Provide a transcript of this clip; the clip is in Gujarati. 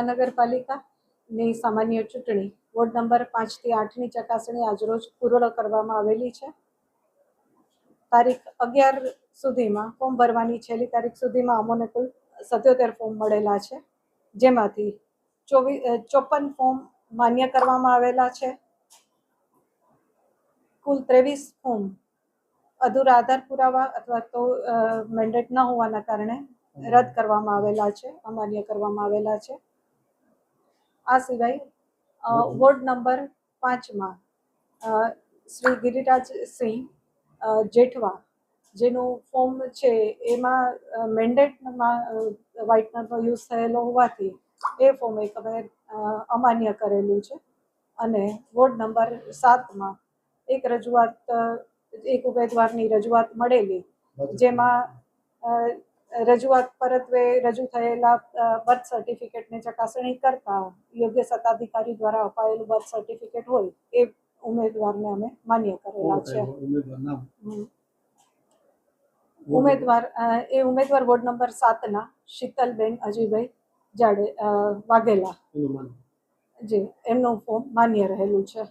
મહાનગરપાલિકાની સામાન્ય ચૂંટણી વોર્ડ નંબર 5 થી 8ની ચકાસણી આજરોજ પૂર્ણ કરવામાં આવેલી છે. તારીખ 11 સુધીમાં ફોર્મ ભરવાની છેલ્લી તારીખ સુધીમાં અમોને કુલ 77 ફોર્મ મળેલા છે, જેમાંથી 54 ફોર્મ માન્ય કરવામાં આવેલા છે. કુલ 23 ફોર્મ અધૂરા આધાર પુરાવા અથવા તો મેન્ડેટ ન હોવાના કારણે રદ કરવામાં આવેલા છે, અમાન્ય કરવામાં આવેલા છે. આ સિવાય વોર્ડ નંબર 5માં શ્રી ગિરિરાજસિંહ જેઠવા જેનું ફોર્મ છે એમાં મેન્ડેટમાં વ્હાઇટનરનો યુઝ થયેલો હોવાથી એ ફોર્મ એક અમે અમાન્ય કરેલું છે. અને વોર્ડ નંબર 7માં એક ઉમેદવારની રજૂઆત મળેલી, જેમાં રજૂઆત પરત્વે રજૂ થયેલા બર્થ સર્ટિફિકેટની ચકાસણી કરતા યોગ્ય સત્તાધિકારી દ્વારા અપાયેલું બર્થ સર્ટિફિકેટ હોય એ ઉમેદવારને અમે માન્ય કરેલા છે. ઉમેદવાર વોર્ડ નંબર 7ના શીતલબેન અજયભાઈ વાઘેલા, જી, એમનું ફોર્મ માન્ય રહેલું છે.